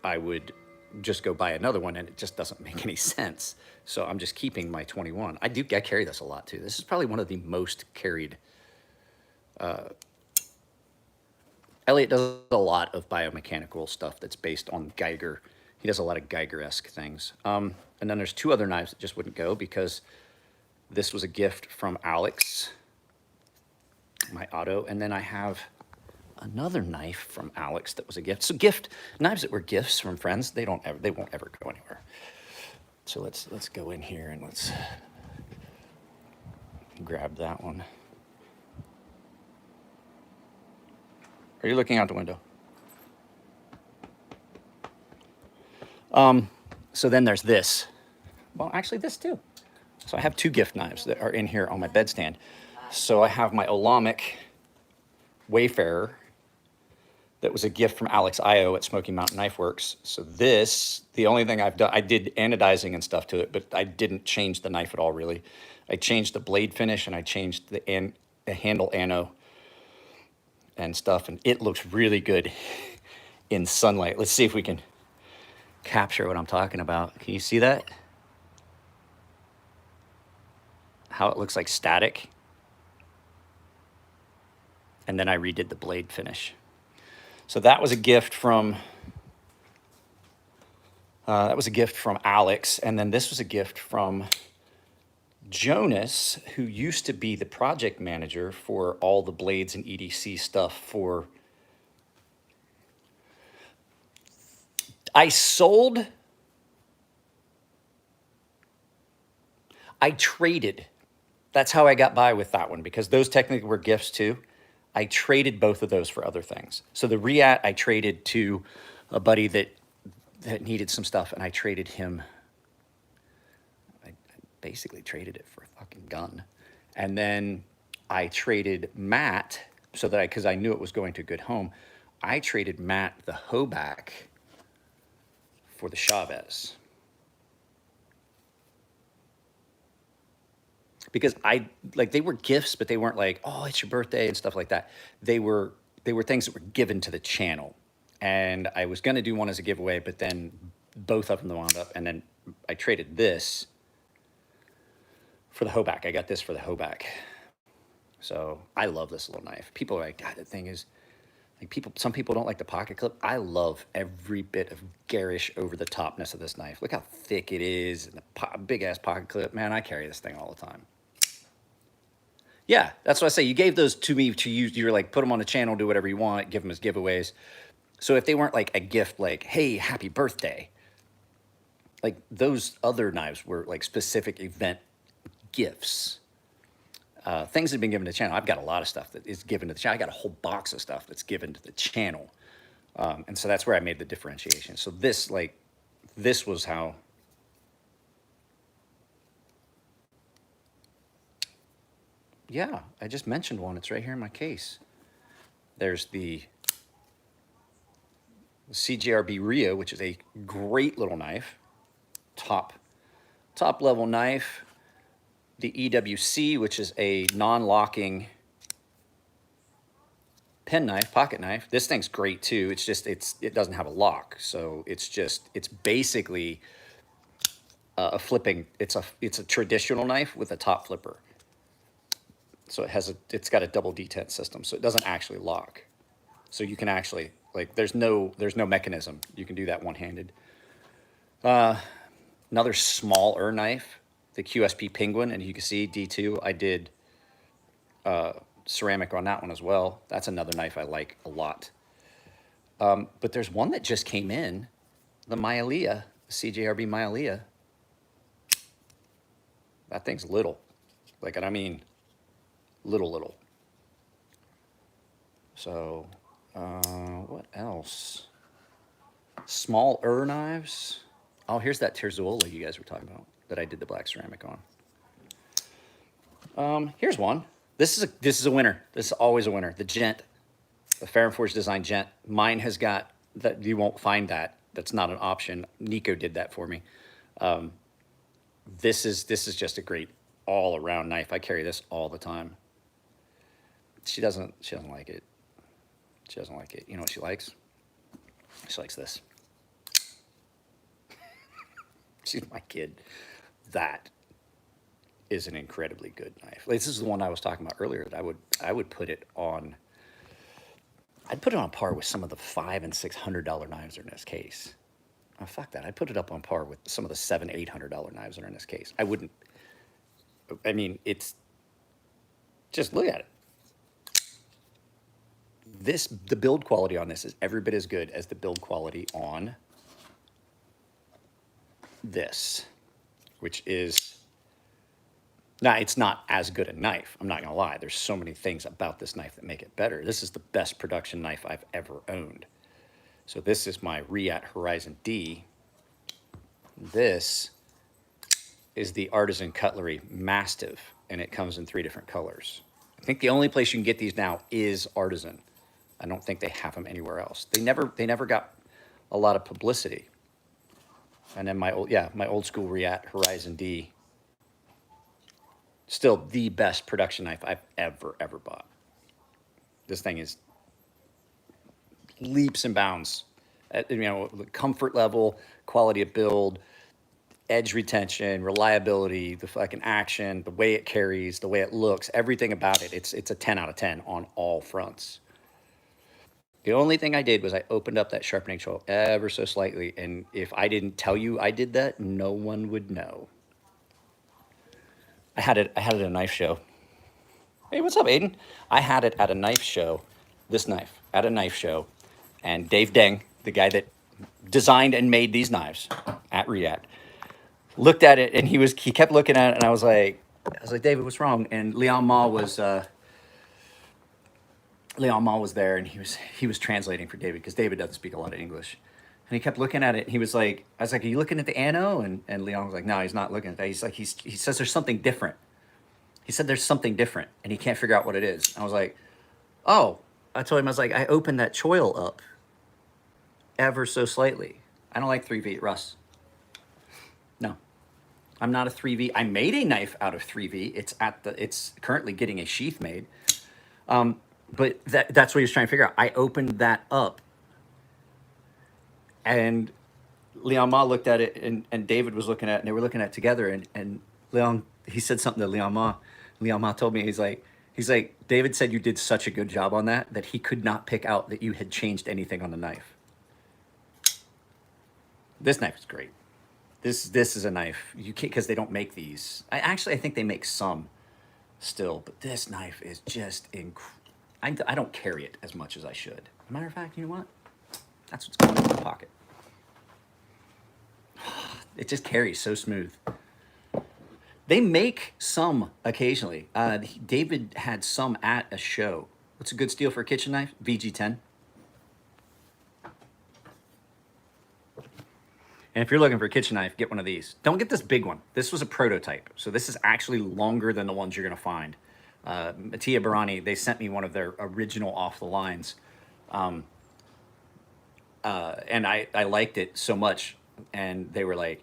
I would just go buy another one, and it just doesn't make any sense. So I'm just keeping my 21. I carry this a lot too. This is probably one of the most carried. Elliot does a lot of biomechanical stuff that's based on Geiger. He does a lot of Geiger-esque things. And then there's 2 other knives that just wouldn't go because this was a gift from Alex, my Otto. And then I have another knife from Alex that was a gift. So knives that were gifts from friends, they won't ever go anywhere. So let's go in here and let's grab that one. Are you looking out the window? So then there's this. Well, actually this too. So I have 2 gift knives that are in here on my bedstand. So I have my Olamic Wayfarer that was a gift from Alex Io at Smoky Mountain Knife Works. So this, the only thing I've done, I did anodizing and stuff to it, but I didn't change the knife at all, really. I changed the blade finish, and I changed the handle ano and stuff, and it looks really good in sunlight. Let's see if we can capture what I'm talking about. Can you see that? How it looks like static. And then I redid the blade finish. So that was a gift from Alex, and then this was a gift from Jonas, who used to be the project manager for all the blades and EDC stuff for. I traded. That's how I got by with that one, because those technically were gifts too. I traded both of those for other things. So the Reat I traded to a buddy that needed some stuff, and I traded him. I basically traded it for a fucking gun. And then I traded Matt, so that because I knew it was going to a good home, I traded Matt the Hoback for the Chavez. Because they were gifts, but they weren't like, oh, it's your birthday and stuff like that. They were they were things that were given to the channel. And I was going to do one as a giveaway, but then both of them wound up. And then I traded this for the hoback. I got this for the hoback. So I love this little knife. People are like, God, the thing is, like some people don't like the pocket clip. I love every bit of garish over the topness of this knife. Look how thick it is, and the big ass pocket clip. Man, I carry this thing all the time. Yeah, that's what I say. You gave those to me to use. You're like, put them on the channel, do whatever you want, give them as giveaways. So if they weren't like a gift, like, hey, happy birthday, like those other knives were like specific event gifts. Things that have been given to the channel. I've got a lot of stuff that is given to the channel. I got a whole box of stuff that's given to the channel. And so that's where I made the differentiation. So this, like, this was how. Yeah, I just mentioned one. It's right here in my case. There's the CJRB Rio, which is a great little knife. Top level knife. The EWC, which is a non-locking pen knife, pocket knife. This thing's great too. It's just, it doesn't have a lock. So it's basically a flipping, it's a traditional knife with a top flipper. So it's got a double detent system. So it doesn't actually lock. So you can actually, like, there's no mechanism. You can do that one-handed. Another smaller knife, the QSP Penguin, and you can see D2. I did ceramic on that one as well. That's another knife I like a lot. But there's one that just came in, the Mailia, the CJRB Mailia. That thing's little. Like, and I mean, little. So, what else? Small knives. Oh, here's that Terzuola you guys were talking about that I did the black ceramic on. Here's one. This is a winner. This is always a winner. The Gent, the Fahrenforge Design Gent. Mine has got that. You won't find that. That's not an option. Nico did that for me. This is just a great all around knife. I carry this all the time. She doesn't like it. She doesn't like it. You know what she likes? She likes this. She's my kid. That is an incredibly good knife. This is the one I was talking about earlier. That I would put it on. I'd put it on par with some of the $500 and $600 knives that are in this case. Oh, fuck that. I'd put it up on par with some of the $700, $800 knives that are in this case. I wouldn't. I mean, it's just look at it. The build quality on this is every bit as good as the build quality on this, which is, now it's not as good a knife. I'm not gonna lie. There's so many things about this knife that make it better. This is the best production knife I've ever owned. So this is my Riat Horizon D. This is the Artisan Cutlery Mastiff, and it comes in 3 different colors. I think the only place you can get these now is Artisan. I don't think they have them anywhere else. They never got a lot of publicity. And then my old school Riat Horizon D. Still the best production knife I've ever bought. This thing is leaps and bounds. You know, the comfort level, quality of build, edge retention, reliability, the fucking action, the way it carries, the way it looks, everything about it. It's a 10 out of 10 on all fronts. The only thing I did was I opened up that sharpening choil ever so slightly, and if I didn't tell you I did that, no one would know. I had it at a knife show. Hey, what's up, Aiden? I had it at a knife show, this knife, at a knife show, and Dave Deng, the guy that designed and made these knives at Riat, looked at it, and he kept looking at it, and I was like, David, what's wrong? And Leon Ma was there, and he was translating for David, because David doesn't speak a lot of English. And he kept looking at it, and he was like, I was like, are you looking at the ano? And Leon was like, no, he's not looking at that. He's like, he says there's something different. He said there's something different, and he can't figure out what it is. I was like, oh. I told him, I was like, I opened that choil up ever so slightly. I don't like 3V, Russ. No. I'm not a 3V. I made a knife out of 3V. It's currently getting a sheath made. But that's what he was trying to figure out. I opened that up, and Leon Ma looked at it, and David was looking at it, and they were looking at it together. And Leon, he said something to Leon Ma. Leon Ma told me, he's like, David said you did such a good job on that he could not pick out that you had changed anything on the knife. This knife is great. This is a knife you can't, because they don't make these. I think they make some still, but this knife is just I don't carry it as much as I should. As a matter of fact, you know what? That's what's going in my pocket. It just carries so smooth. They make some occasionally. David had some at a show. What's a good steel for a kitchen knife? VG10. And if you're looking for a kitchen knife, get one of these. Don't get this big one. This was a prototype. So this is actually longer than the ones you're going to find. Mattia Barani, they sent me one of their original off the lines. And I liked it so much. And they were like,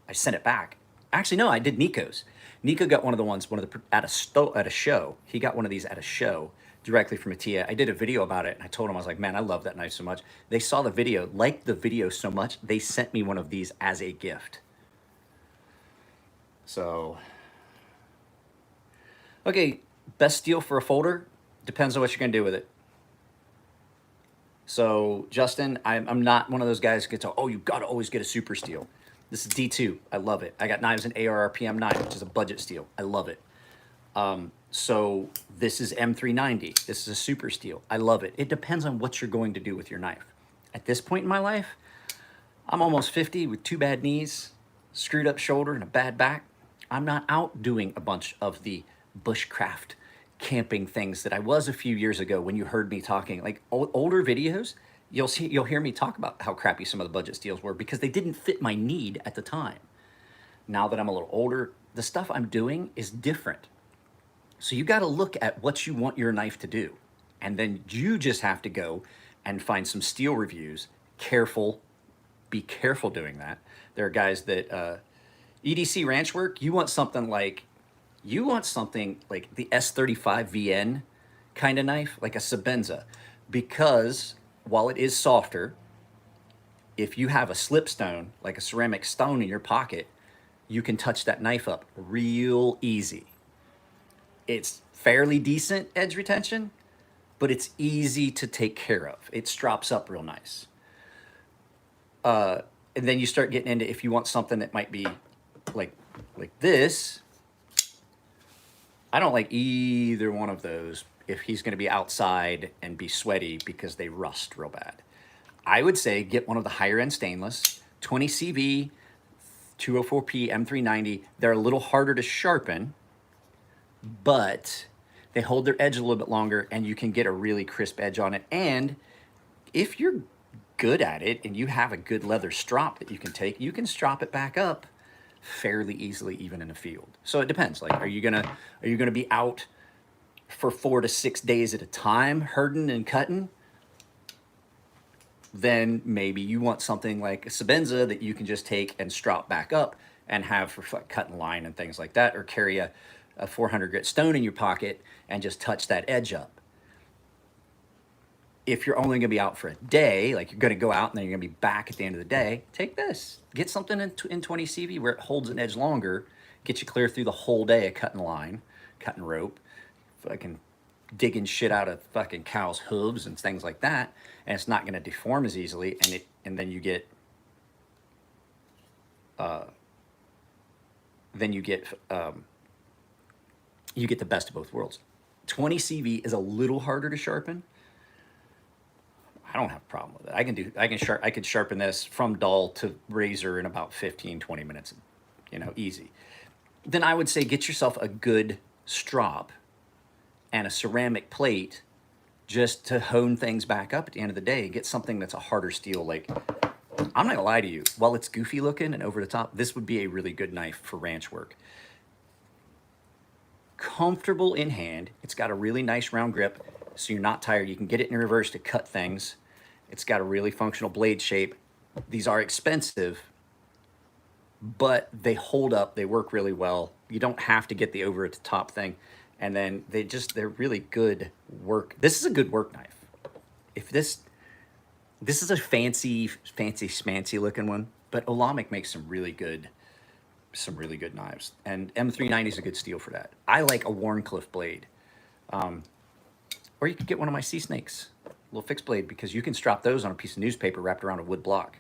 I sent it back. Actually, no, I did Nico's. Nico got one of the ones, at a show. He got one of these at a show directly from Mattia. I did a video about it, and I told him, I was like, man, I love that knife so much. They saw the video, liked the video so much, they sent me one of these as a gift. So, okay, best steel for a folder, depends on what you're gonna do with it. So, Justin, I'm not one of those guys who gets, oh, you gotta always get a super steel. This is D2, I love it. I got knives in ARRPM9, which is a budget steel, I love it. So this is M390. This is a super steel. I love it. It depends on what you're going to do with your knife. At this point in my life, I'm almost 50 with 2 bad knees, screwed up shoulder, and a bad back. I'm not out doing a bunch of the bushcraft camping things that I was a few years ago when you heard me talking. Like older videos, you'll hear me talk about how crappy some of the budget steels were because they didn't fit my need at the time. Now that I'm a little older, the stuff I'm doing is different. So you got to look at what you want your knife to do. And then you just have to go and find some steel reviews. Be careful doing that. There are guys that, EDC ranch work, you want something like the S35 VN kind of knife, like a Sabenza. Because while it is softer, if you have a slipstone, like a ceramic stone in your pocket, you can touch that knife up real easy. It's fairly decent edge retention, but it's easy to take care of. It strops up real nice. And then you start getting into, if you want something that might be like this, I don't like either one of those if he's going to be outside and be sweaty because they rust real bad. I would say get one of the higher end stainless, 20 CV, 204P, M390. They're a little harder to sharpen, but they hold their edge a little bit longer and you can get a really crisp edge on it. And if you're good at it and you have a good leather strop that you can take, you can strop it back up fairly easily even in the field. So it depends. Like, are you gonna be out for 4 to 6 days at a time herding and cutting? Then maybe you want something like a Sabenza that you can just take and strop back up and have for cutting line and things like that, or carry a 400 grit stone in your pocket and just touch that edge up. If you're only gonna be out for a day, like you're gonna go out and then you're gonna be back at the end of the day, take this. Get something in 20 CV where it holds an edge longer, get you clear through the whole day of cutting line, cutting rope, fucking digging shit out of fucking cows' hooves and things like that, and it's not gonna deform as easily, and then you get you get the best of both worlds. 20 CV is a little harder to sharpen. I don't have a problem with it. I could sharpen this from dull to razor in about 15, 20 minutes, easy. Then I would say get yourself a good strop and a ceramic plate just to hone things back up at the end of the day. Get something that's a harder steel. Like, I'm not gonna lie to you, while it's goofy looking and over the top, this would be a really good knife for ranch work. Comfortable in hand. It's got a really nice round grip, so you're not tired. You can get it in reverse to cut things. It's got a really functional blade shape. These are expensive, but they hold up. They work really well. You don't have to get the over at the top thing. And then they're really good work. This is a good work knife. If this is a fancy schmancy looking one, but Olamic makes some really good knives. And M390 is a good steel for that. I like a Warncliffe blade. Or you could get one of my Sea Snakes, a little fixed blade, because you can strap those on a piece of newspaper wrapped around a wood block.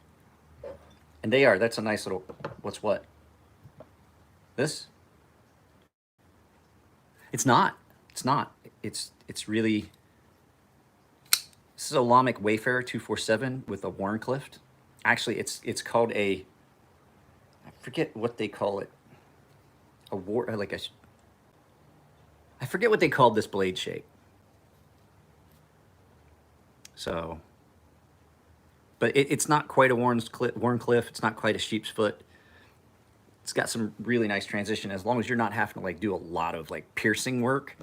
And that's a nice little, what's what? This? It's not. It's really, this is a Olamic Wayfarer 247 with a Warncliffe. Actually, it's called I forget what they call it. I forget what they called this blade shape. So, but it's not quite a Warncliffe. It's not quite a sheep's foot. It's got some really nice transition as long as you're not having to like do a lot of like piercing work.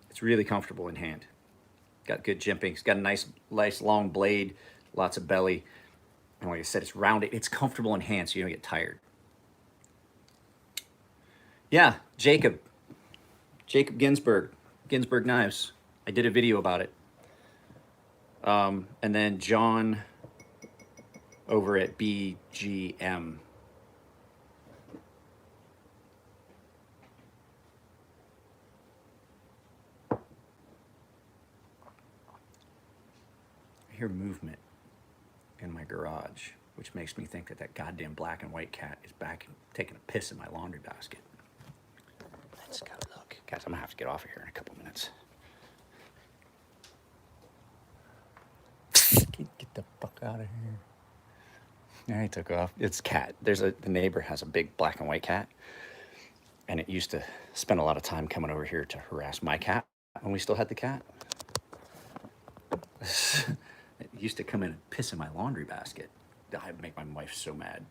It's really comfortable in hand. Got good jimping. It's got a nice long blade, lots of belly. And like I said, it's rounded. It's comfortable in hand so you don't get tired. Yeah, Jacob Ginsburg Knives. I did a video about it. And then John over at BGM. I hear movement in my garage, which makes me think that goddamn black and white cat is back taking a piss in my laundry basket. Let's go look. Guys, I'm gonna have to get off of here in a couple minutes. Get the fuck out of here. Yeah, he took off. It's cat. The neighbor has a big black and white cat, and it used to spend a lot of time coming over here to harass my cat when we still had the cat. It used to come in and piss in my laundry basket. I'd make my wife so mad.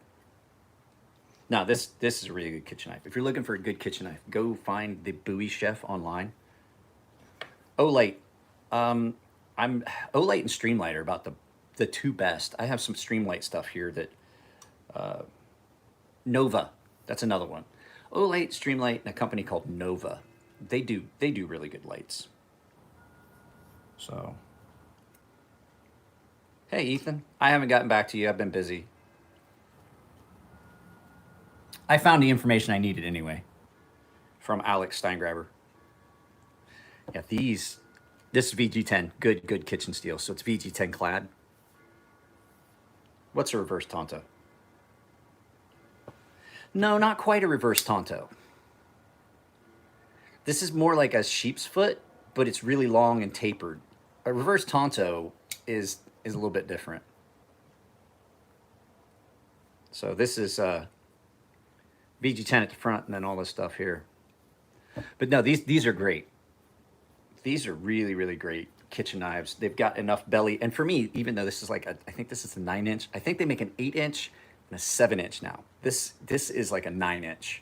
Now, this is a really good kitchen knife. If you're looking for a good kitchen knife, go find the Bowie Chef online. Olight. I'm Olight and Streamlight are about the two best. I have some Streamlight stuff here that Nova. That's another one. Olight, Streamlight, and a company called Nova. They do really good lights. So, hey Ethan, I haven't gotten back to you. I've been busy. I found the information I needed anyway from Alex Steingraber. Yeah, this is VG10, good kitchen steel. So it's VG10 clad. What's a reverse Tonto? No, not quite a reverse Tonto. This is more like a sheep's foot, but it's really long and tapered. A reverse Tonto is a little bit different. So this is VG10 at the front and then all this stuff here. But no, these are great. These are really, really great kitchen knives. They've got enough belly. And for me, even though this is like, I think this is a 9-inch. I think they make an 8-inch and a 7-inch now. This is like a 9-inch.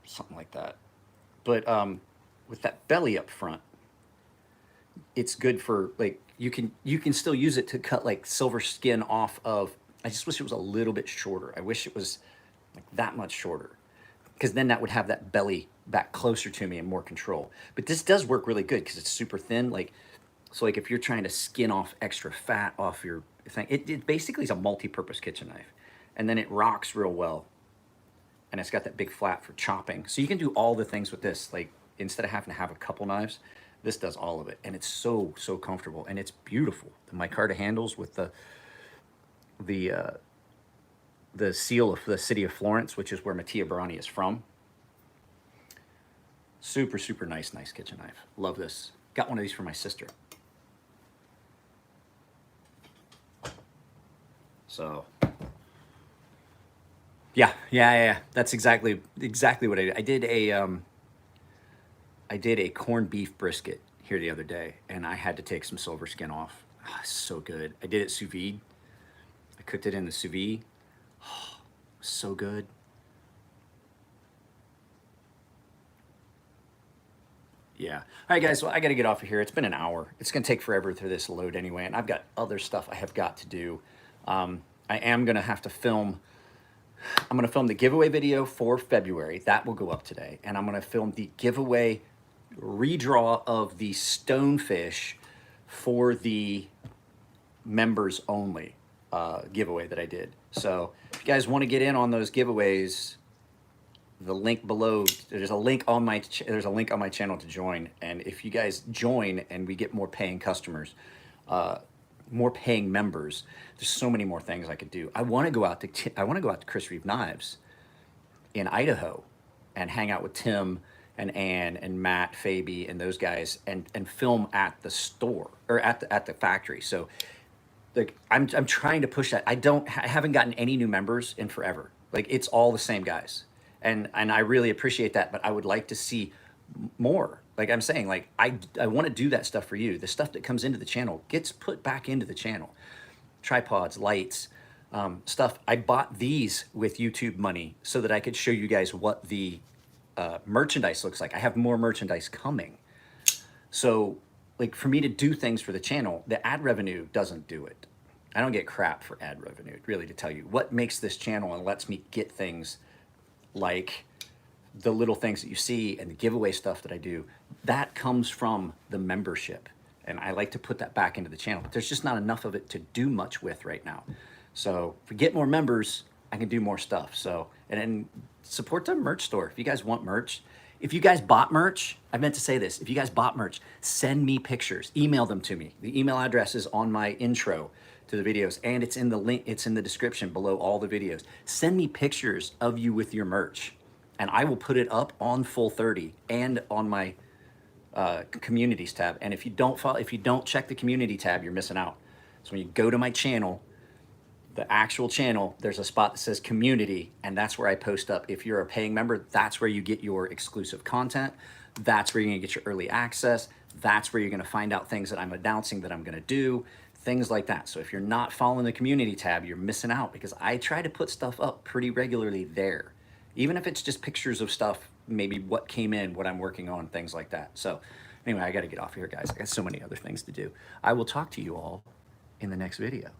Something like that. But with that belly up front, it's good for like, you can still use it to cut like silver skin off of, I just wish it was a little bit shorter. I wish it was like that much shorter, because then that would have that belly back closer to me and more control. But this does work really good because it's super thin. So if you're trying to skin off extra fat off your thing, it basically is a multi-purpose kitchen knife. And then it rocks real well. And it's got that big flat for chopping. So you can do all the things with this. Like, instead of having to have a couple knives, this does all of it. And it's so comfortable. And it's beautiful. The micarta handles with the seal of the city of Florence, which is where Mattia Barani is from. Super nice kitchen knife. Love this. Got one of these for my sister. So, yeah. That's exactly what I did. I did a corned beef brisket here the other day, and I had to take some silver skin off. Oh, so good. I did it sous vide. I cooked it in the sous vide. Oh, so good. Yeah. All right, guys. Well, I got to get off of here. It's been an hour. It's going to take forever for this to load anyway, and I've got other stuff I have got to do. I am going to have to film I'm gonna film the giveaway video for February. That will go up today. And I'm gonna film the giveaway redraw of the stonefish for the members only giveaway that I did. So if you guys want to get in on those giveaways, the link below, there's a link on my channel to join. And if you guys join and we get more paying customers, more paying members, there's so many more things I could do. I want to go out to Chris Reeve Knives in Idaho and hang out with Tim and Ann and Matt Faby and those guys and film at the store or at the factory. So like I'm trying to push that. I haven't gotten any new members in forever. Like it's all the same guys. And I really appreciate that, but I would like to see more. Like I'm saying, like I want to do that stuff for you. The stuff that comes into the channel gets put back into the channel. Tripods, lights, stuff. I bought these with YouTube money so that I could show you guys what the merchandise looks like. I have more merchandise coming. So like for me to do things for the channel, the ad revenue doesn't do it. I don't get crap for ad revenue, really, to tell you. What makes this channel and lets me get things like the little things that you see and the giveaway stuff that I do, that comes from the membership. And I like to put that back into the channel, but there's just not enough of it to do much with right now. So if we get more members, I can do more stuff. So, and then support the merch store. If you guys want merch, if you guys bought merch, I meant to say this, if you guys bought merch, send me pictures, email them to me. The email address is on my intro to the videos and it's in the link, it's in the description below all the videos. Send me pictures of you with your merch and I will put it up on Full 30 and on my communities tab. And if you don't check the community tab, you're missing out. So when you go to my channel, the actual channel, there's a spot that says community, and that's where I post up. If you're a paying member, that's where you get your exclusive content. That's where you're gonna get your early access. That's where you're gonna find out things that I'm announcing that I'm gonna do, things like that. So if you're not following the community tab, you're missing out because I try to put stuff up pretty regularly there. Even if it's just pictures of stuff, maybe what came in, what I'm working on, things like that. So anyway, I gotta get off here, guys. I got so many other things to do. I will talk to you all in the next video.